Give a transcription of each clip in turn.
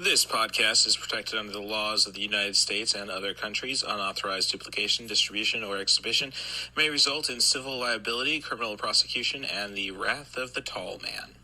This podcast is protected under the laws of the United States and other countries. Unauthorized duplication, distribution, or exhibition may result in civil liability, criminal prosecution, and the wrath of the tall man.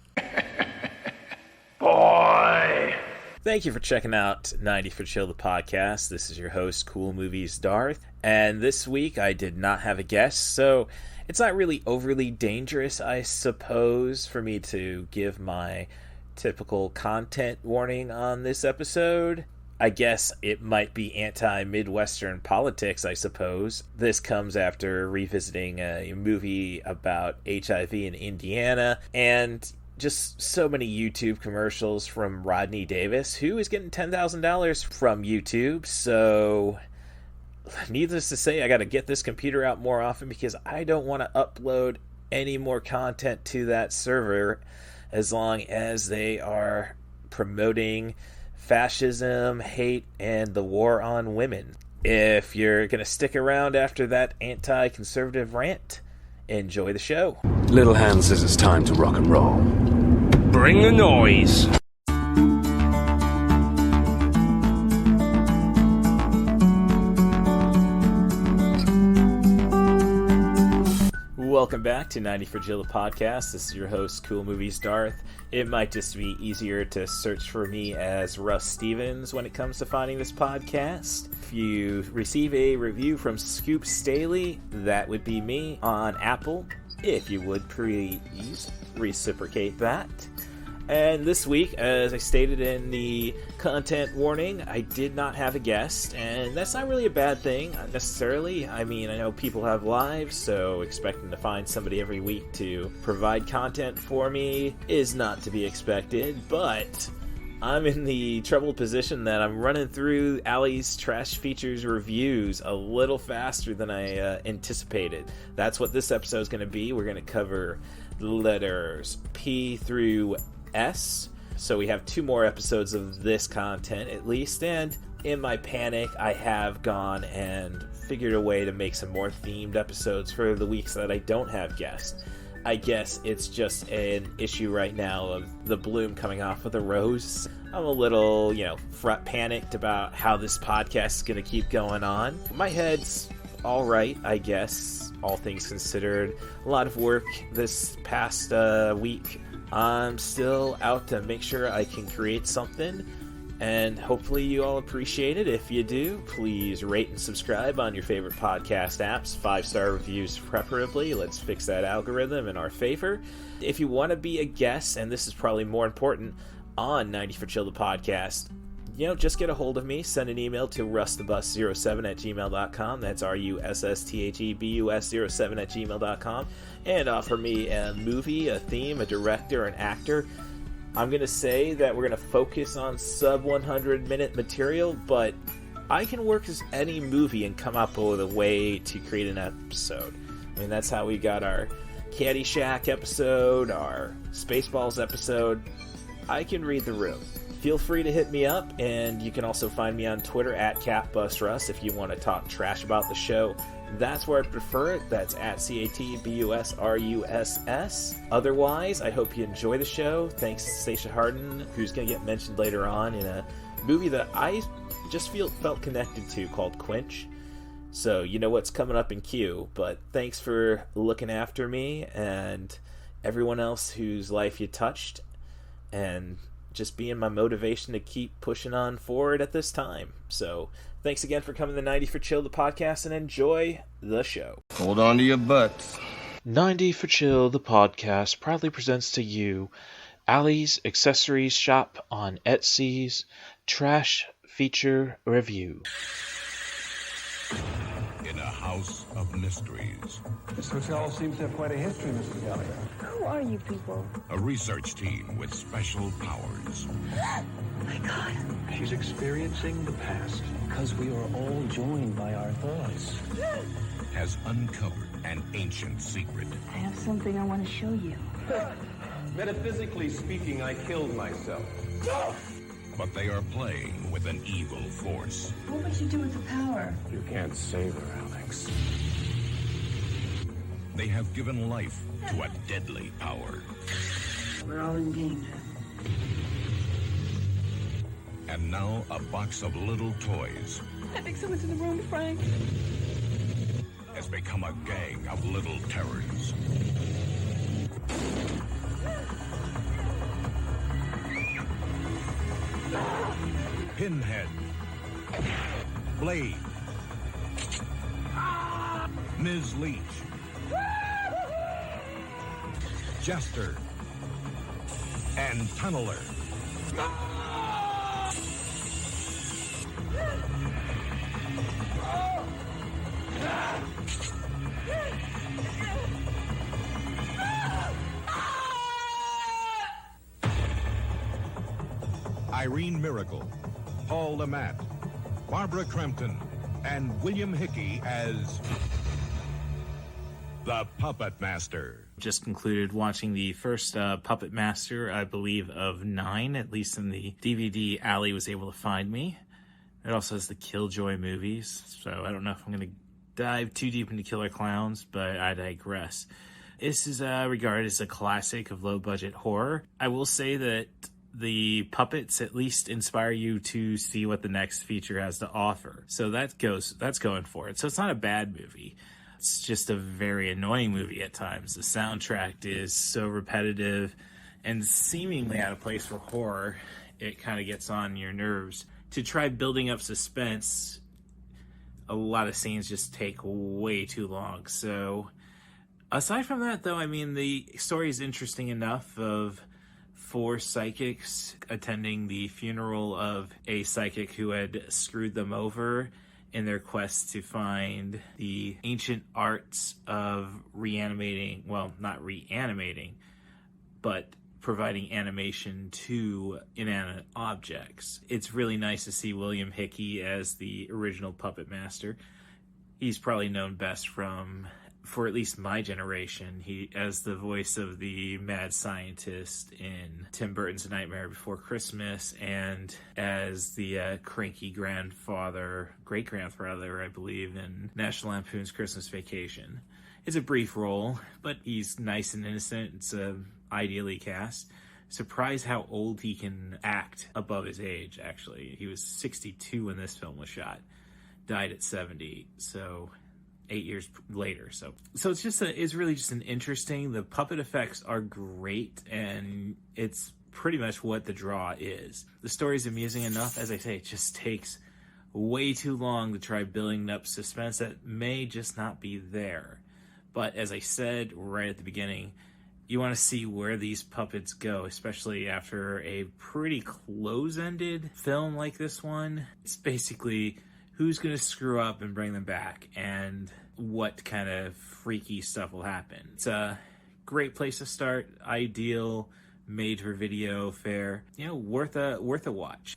Boy! Thank you for checking out 90 for Chill, the podcast. This is your host, Cool Movies Darth. And this week, I did not have a guest, so it's not really overly dangerous, I suppose, for me to give my typical content warning on this episode. I guess it might be anti-Midwestern politics, I suppose. This comes after revisiting a movie about HIV in Indiana, and just so many YouTube commercials from Rodney Davis, who is getting $10,000 from YouTube. So, needless to say, I got to get this computer out more often because I don't want to upload any more content to that server as long as they are promoting fascism, hate, and the war on women. If you're going to stick around after that anti-conservative rant, enjoy the show. Little Hand says it's time to rock and roll. Bring the noise. Welcome back to 90 for Jill, the podcast. This is your host, Cool Movies Darth. It might just be easier to search for me as Russ Stevens when it comes to finding this podcast. If you receive a review from Scoop Staley, that would be me on Apple. If you would please reciprocate that. And this week, as I stated in the content warning, I did not have a guest, and that's not really a bad thing, necessarily. I mean, I know people have lives, so expecting to find somebody every week to provide content for me is not to be expected, but I'm in the troubled position that I'm running through Allie's Trash Features reviews a little faster than I anticipated. That's what this episode is going to be. We're going to cover letters P through S. So we have 2 more episodes of this content at least, and in my panic I have gone and figured a way to make some more themed episodes for the weeks that I don't have guests. I guess it's just an issue right now of the bloom coming off of the rose. I'm a little, panicked about how this podcast is going to keep going on. My head's alright, I guess, all things considered. A lot of work this past week. I'm still out to make sure I can create something, and hopefully you all appreciate it. If you do, please rate and subscribe on your favorite podcast apps. 5-star reviews preferably. Let's fix that algorithm in our favor. If you want to be a guest, and this is probably more important, on 90 for Chill, the podcast, just get a hold of me. Send an email to rustthebus07@gmail.com. That's RUSSTHEBUS07@gmail.com. And offer me a movie, a theme, a director, an actor. I'm going to say that we're going to focus on sub 100 minute material, but I can work as any movie and come up with a way to create an episode. I mean, that's how we got our Caddyshack episode, our Spaceballs episode. I can read the room. Feel free to hit me up, and you can also find me on Twitter at CatBusRuss if you want to talk trash about the show. That's where I prefer it. That's at CatBusRuss. Otherwise, I hope you enjoy the show. Thanks to Stacia Hardin, who's going to get mentioned later on in a movie that I just felt connected to called Quench. So you know what's coming up in queue. But thanks for looking after me and everyone else whose life you touched, and just being my motivation to keep pushing on forward at this time. So thanks again for coming to 90 for Chill, the podcast, and enjoy the show. Hold on to your butts. 90 for Chill, the podcast, proudly presents to you Allie's Accessories Shop on Etsy's Trash Feature Review. In a house of mysteries. This hotel seems to have quite a history, Mr. Gallagher. Who are you people? A research team with special powers. Oh my God. She's experiencing the past because we are all joined by our thoughts. Has uncovered an ancient secret. I have something I want to show you. Metaphysically speaking, I killed myself. But they are playing with an evil force. What would you do with the power? You can't save her, Alex. They have given life to a deadly power. We're all in danger. And now a box of little toys I think someone's in the room, Frank. has become a gang of little terrors. Pinhead, Blade, Ms. Leach, Jester, and Tunneler. Irene Miracle, Paul Lamatt, Barbara Crampton, and William Hickey as the Puppet Master. Just concluded watching the first Puppet Master, I believe, of 9, at least in the DVD Allie was able to find me. It also has the Killjoy movies, so I don't know if I'm going to dive too deep into Killer Clowns, but I digress. This is regarded as a classic of low-budget horror. I will say that the puppets at least inspire you to see what the next feature has to offer. So that's going for it. So it's not a bad movie. It's just a very annoying movie at times. The soundtrack is so repetitive and seemingly out of place for horror. It kind of gets on your nerves. To try building up suspense, a lot of scenes just take way too long. So aside from that, though, I mean, the story is interesting enough of 4 psychics attending the funeral of a psychic who had screwed them over in their quest to find the ancient arts of reanimating, well, not reanimating, but providing animation to inanimate objects. It's really nice to see William Hickey as the original Puppet Master. He's probably known best for at least my generation, he as the voice of the mad scientist in Tim Burton's Nightmare Before Christmas, and as the cranky great-grandfather, I believe, in National Lampoon's Christmas Vacation. It's a brief role, but he's nice and innocent. It's ideally cast. Surprised how old he can act above his age, actually. He was 62 when this film was shot. Died at 70, so 8 years later. So it's really just an interesting, the puppet effects are great, and it's pretty much what the draw is. The story's amusing enough. As I say, it just takes way too long to try building up suspense that may just not be there. But as I said right at the beginning, you want to see where these puppets go, especially after a pretty close-ended film like this one. It's basically who's going to screw up and bring them back, and what kind of freaky stuff will happen. It's a great place to start, ideal, made-for-video fare. You know, worth a watch.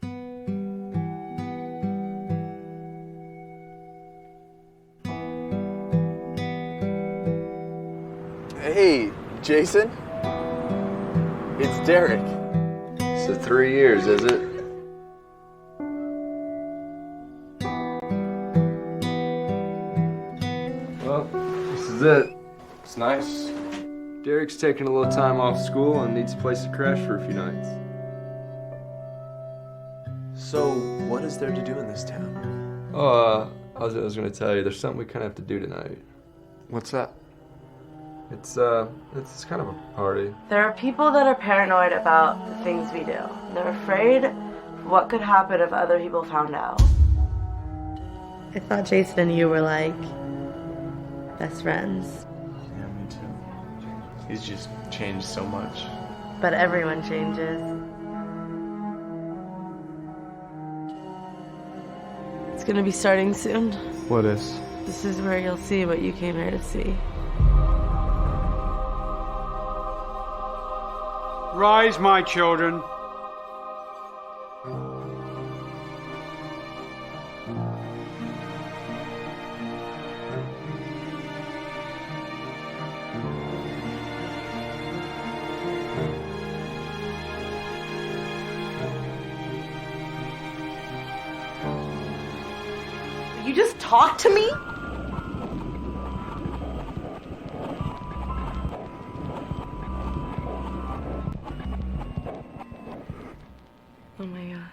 Hey, Jason. It's Derek. So 3 years, is it? Well, this is it. It's nice. Derek's taking a little time off school and needs a place to crash for a few nights. So, what is there to do in this town? Oh, I was gonna tell you, there's something we kind of have to do tonight. What's that? It's kind of a party. There are people that are paranoid about the things we do. They're afraid of what could happen if other people found out. I thought Jason and you were like best friends. Yeah, me too. He's just changed so much. But everyone changes. It's gonna be starting soon. What is? This is where you'll see what you came here to see. Rise, my children. You just talk to me? Oh my god.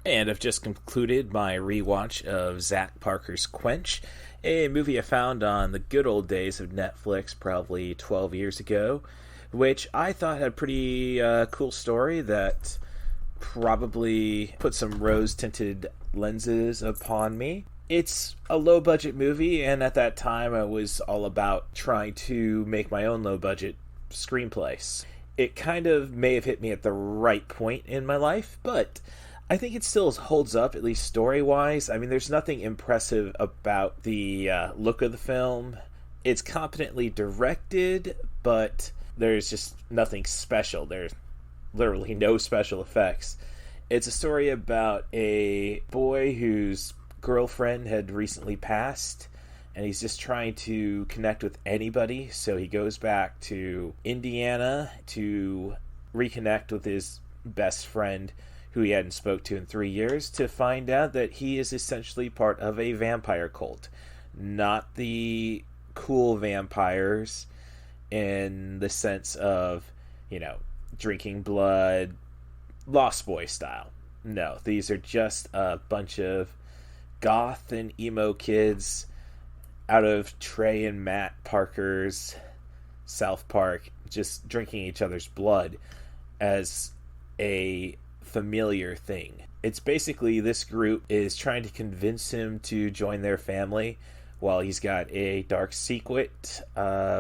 And I've just concluded my rewatch of Zach Parker's Quench, a movie I found on the good old days of Netflix probably 12 years ago, which I thought had a pretty cool story that probably put some rose-tinted lenses upon me. It's a low-budget movie, and at that time I was all about trying to make my own low-budget screenplays. It kind of may have hit me at the right point in my life, but I think it still holds up, at least story-wise. I mean, there's nothing impressive about the look of the film. It's competently directed, but there's just nothing special. There's literally no special effects. It's a story about a boy whose girlfriend had recently passed, and he's just trying to connect with anybody, so he goes back to Indiana to reconnect with his best friend, who he hadn't spoke to in 3 years, to find out that he is essentially part of a vampire cult. Not the cool vampires in the sense of, drinking blood, Lost Boy style. No, these are just a bunch of goth and emo kids out of Trey and Matt Parker's South Park, just drinking each other's blood as a familiar thing. It's basically this group is trying to convince him to join their family while he's got a dark secret,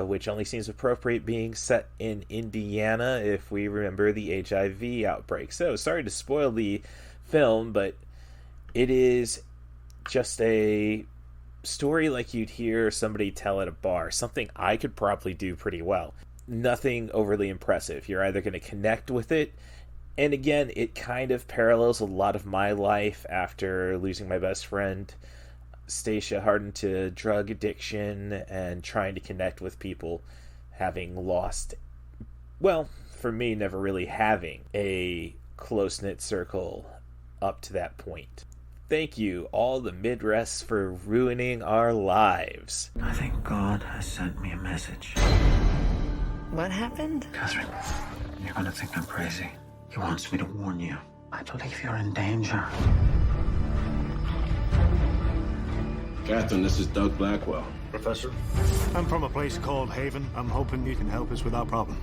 which only seems appropriate being set in Indiana if we remember the HIV outbreak. So, sorry to spoil the film, but it is just a story like you'd hear somebody tell at a bar. Something I could probably do pretty well. Nothing overly impressive. You're either going to connect with it, and again, it kind of parallels a lot of my life after losing my best friend, Stacia, hardened to drug addiction and trying to connect with people, having lost, well, for me, never really having a close-knit circle up to that point. Thank you, all the Midrests, for ruining our lives. I think God has sent me a message. What happened? Catherine, you're gonna think I'm crazy. He wants me to warn you. I believe you're in danger. Catherine, this is Doug Blackwell. Professor? I'm from a place called Haven. I'm hoping you can help us with our problem.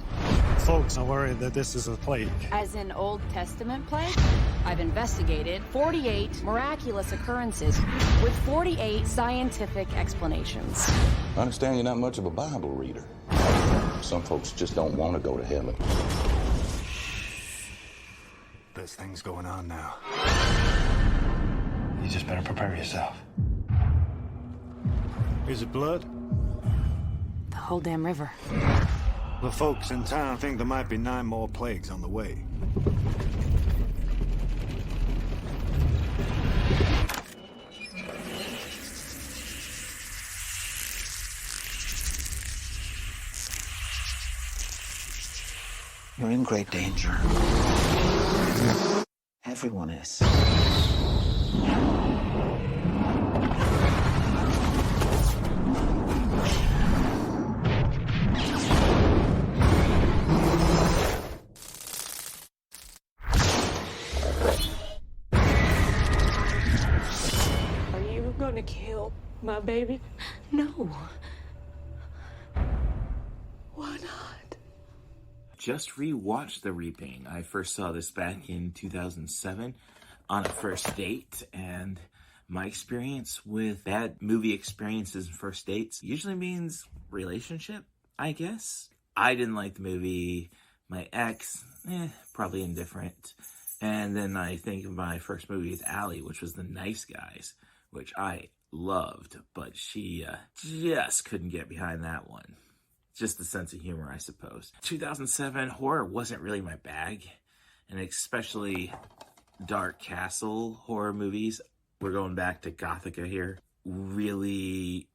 Folks are worried that this is a plague. As in Old Testament plague? I've investigated 48 miraculous occurrences with 48 scientific explanations. I understand you're not much of a Bible reader. Some folks just don't want to go to heaven. There's things going on now. You just better prepare yourself. Is it blood? The whole damn river. The folks in town think there might be 9 more plagues on the way. You're in great danger. Everyone is. Are you gonna kill my baby? No. Why not? Just rewatched The Reaping. I first saw this back in 2007 on a first date, and my experience with bad movie experiences and first dates usually means relationship, I guess. I didn't like the movie. My ex, probably indifferent. And then I think of my first movie with Allie, which was The Nice Guys, which I loved, but she just couldn't get behind that one. Just the sense of humor, I suppose. 2007, horror wasn't really my bag, and especially Dark Castle horror movies. We're going back to Gothica here. Really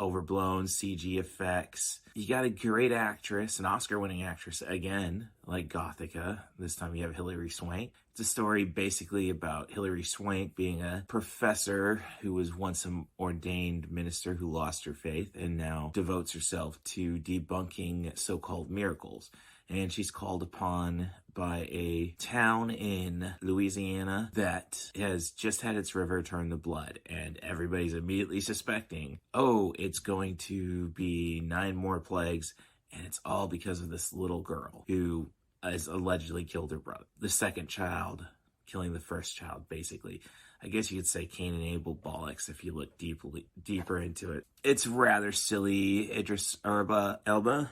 overblown CG effects. You got a great actress, an Oscar-winning actress again, like Gothica. This time you have Hilary Swank. It's a story basically about Hilary Swank being a professor who was once an ordained minister who lost her faith and now devotes herself to debunking so-called miracles. and she's called upon by a town in Louisiana that has just had its river turn to blood, and everybody's immediately suspecting, oh, it's going to be 9 more plagues, and it's all because of this little girl who has allegedly killed her brother. The second child killing the first child, basically. I guess you could say Cain and Abel bollocks if you look deeper into it. It's rather silly. Idris Elba,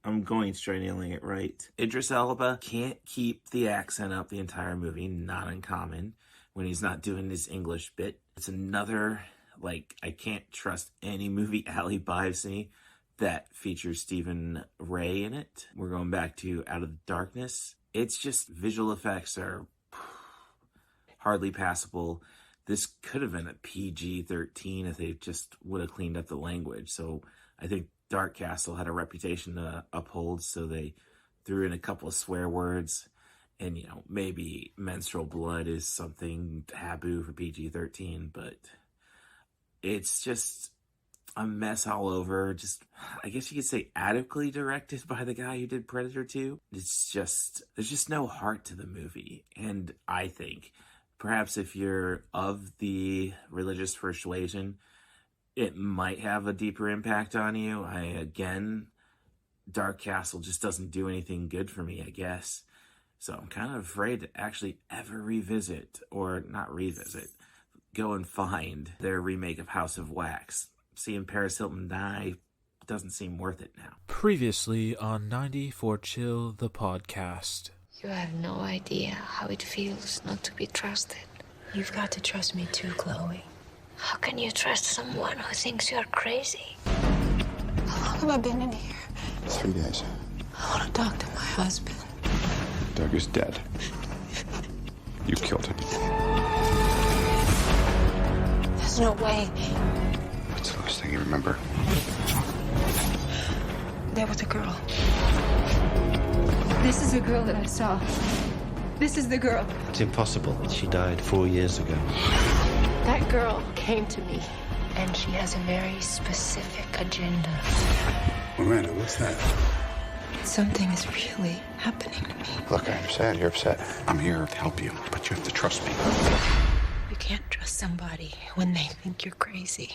I'm going straight nailing it right. Idris Elba can't keep the accent up the entire movie, not uncommon, when he's not doing his English bit. It's another, I can't trust any movie Ali buys me that features Stephen Ray in it. We're going back to Out of the Darkness. It's just visual effects are hardly passable. This could have been a PG-13 if they just would have cleaned up the language. So I think Dark Castle had a reputation to uphold, so they threw in a couple of swear words. And, maybe menstrual blood is something taboo for PG-13, but it's just a mess all over. Just, I guess you could say adequately directed by the guy who did Predator 2. It's just, there's just no heart to the movie. And I think perhaps if you're of the religious persuasion, it might have a deeper impact on you. Dark Castle just doesn't do anything good for me, I guess. So I'm kind of afraid to actually ever go and find their remake of House of Wax. Seeing Paris Hilton die doesn't seem worth it now. Previously on 94 Chill, the podcast. You have no idea how it feels not to be trusted. You've got to trust me too, Chloe. How can you trust someone who thinks you're crazy? How long have I been in here? 3 days. I want to talk to my husband. Doug is dead. You killed him. There's no way. What's the last thing you remember? There was a girl. This is the girl that I saw. This is the girl. It's impossible. She died 4 years ago. That girl came to me, and she has a very specific agenda. Miranda, what's that? Something is really happening to me. Look, I understand you're upset. I'm here to help you, but you have to trust me. You can't trust somebody when they think you're crazy.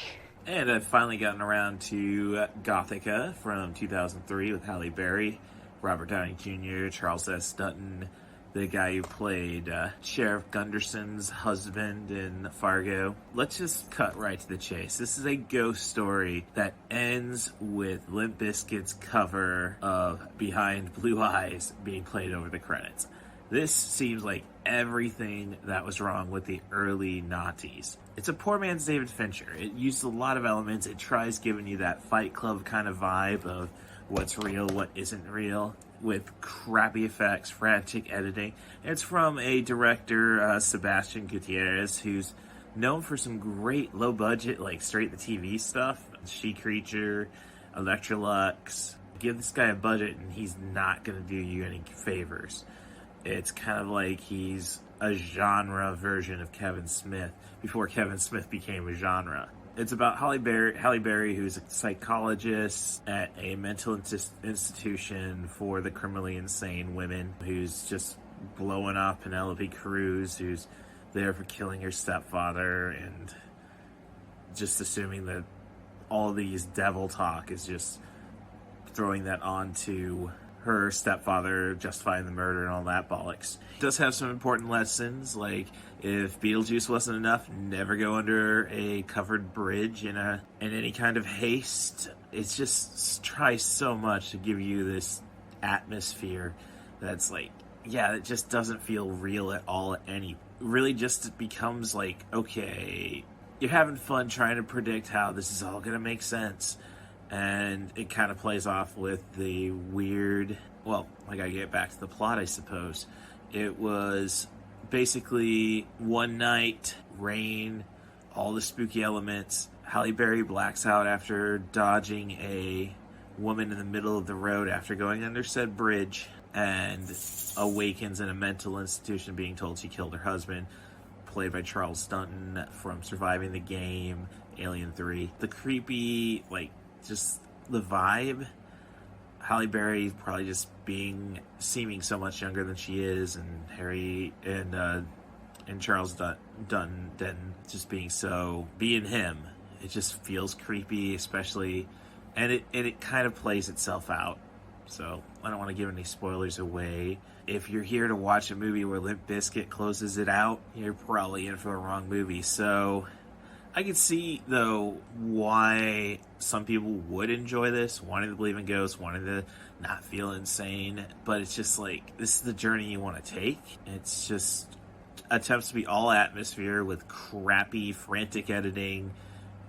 And I've finally gotten around to Gothica from 2003 with Halle Berry, Robert Downey Jr., Charles S. Dutton, the guy who played Sheriff Gunderson's husband in Fargo. Let's just cut right to the chase. This is a ghost story that ends with Limp Bizkit's cover of Behind Blue Eyes being played over the credits. This seems like everything that was wrong with the early noughties. It's a poor man's David Fincher. It uses a lot of elements. It tries giving you that Fight Club kind of vibe of what's real, what isn't real, with crappy effects, frantic editing. It's from a director, Sebastian Gutierrez, who's known for some great low-budget, straight-to-TV stuff. She Creature, Electrolux. Give this guy a budget and he's not going to do you any favors. It's kind of like he's a genre version of Kevin Smith before Kevin Smith became a genre. It's about Halle Berry, who's a psychologist at a mental institution for the criminally insane women, who's just blowing off Penelope Cruz, who's there for killing her stepfather, and just assuming that all these devil talk is just throwing that onto her stepfather, justifying the murder and all that bollocks. It does have some important lessons, like if Beetlejuice wasn't enough, never go under a covered bridge in any kind of haste. It's just tries so much to give you this atmosphere that's it just doesn't feel real at all. Really just becomes okay, you're having fun trying to predict how this is all gonna make sense. And it kind of plays off with the weird, I gotta get back to the plot, I suppose. It was basically one night, rain, all the spooky elements. Halle Berry blacks out after dodging a woman in the middle of the road after going under said bridge, and awakens in a mental institution being told she killed her husband, played by Charles Dutton from Surviving the Game, Alien 3. The creepy, just the vibe, Halle Berry probably just seeming so much younger than she is, and Harry and Charles Dunn just being him. It just feels creepy, especially, and it kind of plays itself out. So I don't want to give any spoilers away. If you're here to watch a movie where Limp Bizkit closes it out, you're probably in for the wrong movie. So I can see, though, why some people would enjoy this, wanting to believe in ghosts, wanting to not feel insane. But it's just like, this is the journey you want to take. It's just attempts to be all atmosphere with crappy, frantic editing,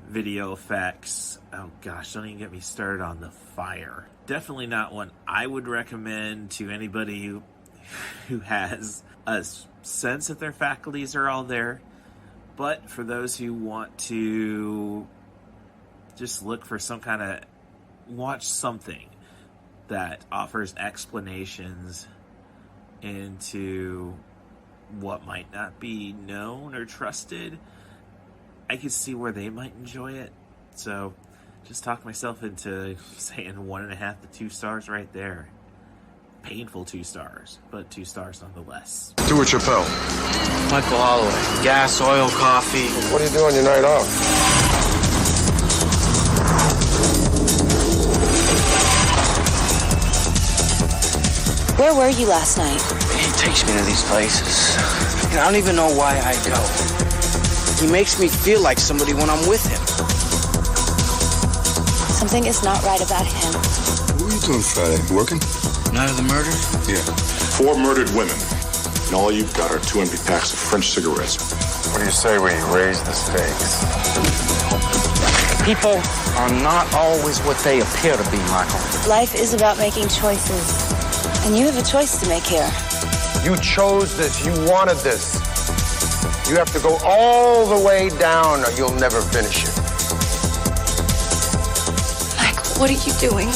video effects. Oh gosh, don't even get me started on the fire. Definitely not one I would recommend to anybody who has a sense that their faculties are all there. But for those who want to just look for watch something that offers explanations into what might not be known or trusted, I could see where they might enjoy it. So just talked myself into saying 1.5 to 2 stars right there. Painful 2 stars, but 2 stars nonetheless. Stuart Chappelle. Michael Holloway. Gas, oil, coffee. What do you do on your night off? Where were you last night? He takes me to these places. And I don't even know why I go. He makes me feel like somebody when I'm with him. Something is not right about him. What are you doing Friday? Working? Night of the murder? Yeah. 4 murdered women. And all you've got are 2 empty packs of French cigarettes. What do you say we raise the stakes? People are not always what they appear to be, Michael. Life is about making choices. And you have a choice to make here. You chose this. You wanted this. You have to go all the way down or you'll never finish it. Michael, what are you doing?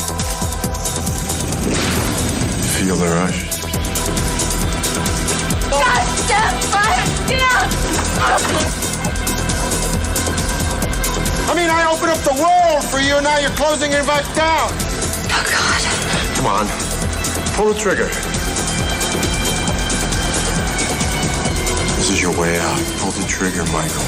Feel the rush. Goddamn fire! I mean, I opened up the world for you, and now you're closing it back down. Oh, God. Come on. Pull the trigger. This is your way out. Pull the trigger, Michael.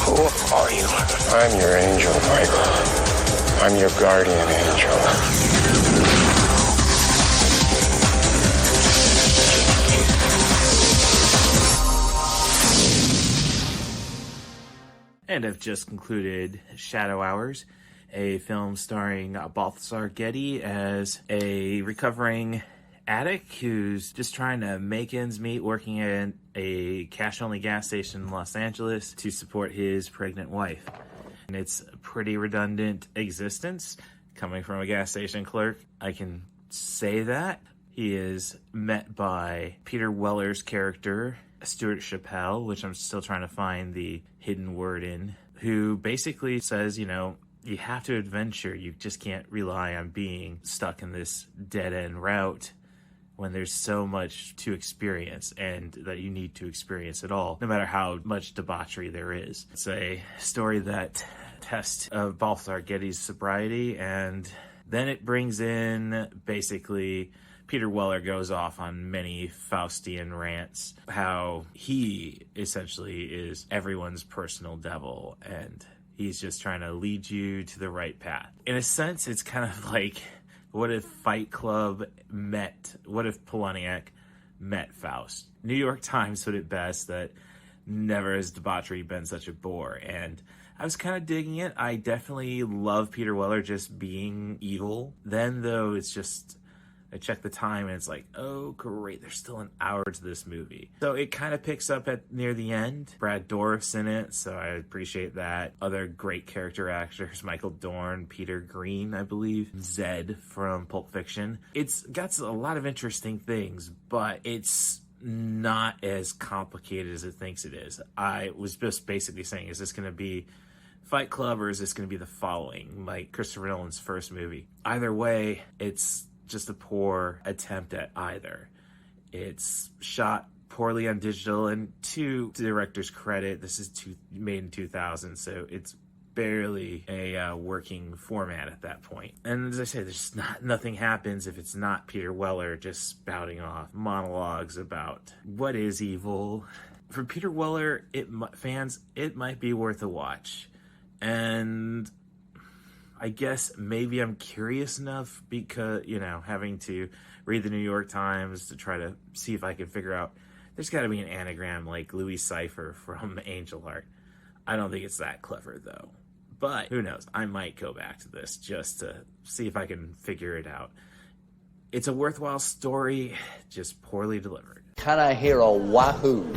Who are you? I'm your angel, Michael. I'm your guardian angel. And I've just concluded Shadow Hours, a film starring Balthazar Getty as a recovering addict who's just trying to make ends meet working at a cash-only gas station in Los Angeles to support his pregnant wife. And it's a pretty redundant existence coming from a gas station clerk. I can say that. He is met by Peter Weller's character, Stuart Chappelle, which I'm still trying to find the hidden word in, who basically says, you have to adventure. You just can't rely on being stuck in this dead-end route when there's so much to experience and that you need to experience it all, no matter how much debauchery there is. It's a story that tests Balthazar Getty's sobriety, and then it brings in basically Peter Weller goes off on many Faustian rants, how he essentially is everyone's personal devil, and he's just trying to lead you to the right path. In a sense, it's kind of like, what if Fight Club what if Palahniuk met Faust? New York Times put it best that never has debauchery been such a bore, and I was kind of digging it. I definitely love Peter Weller just being evil. Then, though, it's just, I check the time and it's like, oh great, there's still an hour to this movie. So it kind of picks up at near the end. Brad Dourif's in it, so I appreciate that. Other great character actors, Michael Dorn, Peter Green, I believe, Zed from Pulp Fiction. It's got a lot of interesting things, but it's not as complicated as it thinks it is. I was just basically saying, is this going to be Fight Club, or is this going to be the following, like Christopher Nolan's first movie? Either way, it's just a poor attempt at either. It's shot poorly on digital, and to the director's credit, this is made in 2000, so it's barely a working format at that point. And as I say, there's nothing happens if it's not Peter Weller just spouting off monologues about what is evil. For Peter Weller, fans, it might be worth a watch. And I guess maybe I'm curious enough because, having to read the New York Times to try to see if I can figure out, there's got to be an anagram like Louis Cypher from Angel Heart. I don't think it's that clever, though. But who knows? I might go back to this just to see if I can figure it out. It's a worthwhile story, just poorly delivered. Can I hear a wahoo?